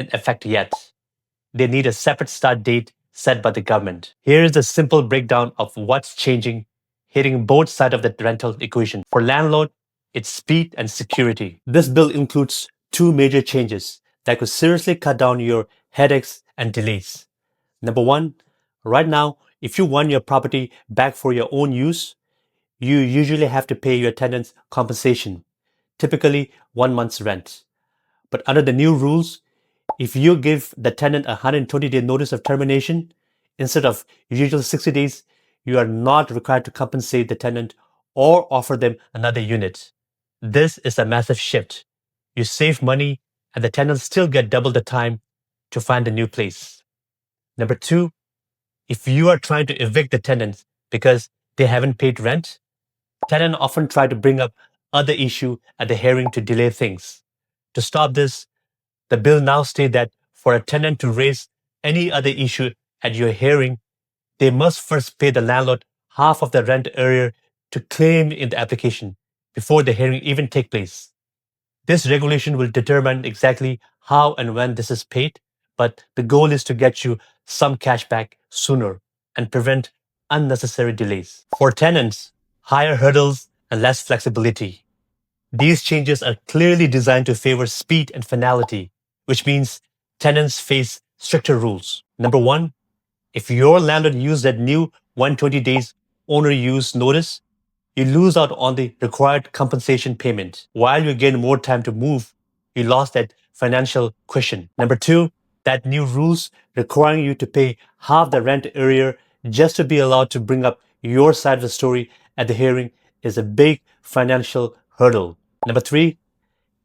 in effect yet. They need a separate start date set by the government. Here is a simple breakdown of what's changing, hitting both sides of the rental equation. For landlord, it's speed and security. This bill includes two major changes that could seriously cut down your headaches and delays. Number one, right now, if you want your property back for your own use, you usually have to pay your tenants compensation, typically 1 month's rent. But under the new rules, if you give the tenant a 120-day notice of termination, instead of usual 60 days, you are not required to compensate the tenant or offer them another unit. This is a massive shift. You save money and the tenants still get double the time to find a new place. Number two, if you are trying to evict the tenants because they haven't paid rent, tenants often try to bring up other issue at the hearing to delay things. To stop this, the bill now states that for a tenant to raise any other issue at your hearing, they must first pay the landlord half of the rent arrear to claim in the application before the hearing even takes place. This regulation will determine exactly how and when this is paid, but the goal is to get you some cash back sooner and prevent unnecessary delays. For tenants, higher hurdles and less flexibility. These changes are clearly designed to favor speed and finality, which means tenants face stricter rules. Number one, if your landlord used that new 120 days owner use notice, you lose out on the required compensation payment. While you gain more time to move, you lost that financial cushion. Number two, that new rules requiring you to pay half the rent arrear just to be allowed to bring up your side of the story at the hearing is a big financial hurdle. Number three,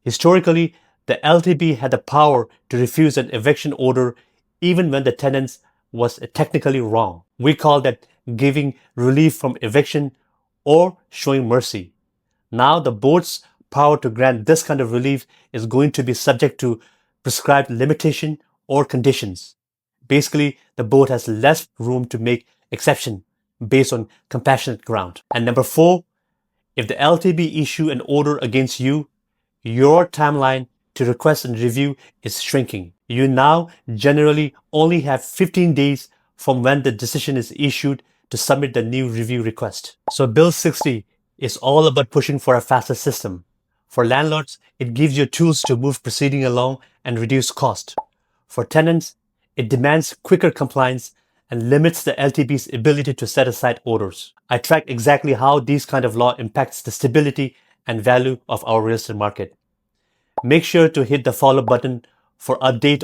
historically, the LTB had the power to refuse an eviction order even when the tenant was technically wrong. We call that giving relief from eviction or showing mercy. Now the board's power to grant this kind of relief is going to be subject to prescribed limitation or conditions. Basically, the board has less room to make exception based on compassionate ground. And number four, if the LTB issue an order against you, your timeline to request and review is shrinking. You now generally only have 15 days from when the decision is issued to submit the new review request. So Bill 60 is all about pushing for a faster system. For landlords, it gives you tools to move proceeding along and reduce cost. For tenants, it demands quicker compliance and limits the LTB's ability to set aside orders. I track exactly how these kind of law impacts the stability and value of our real estate market. Make sure to hit the follow button for update on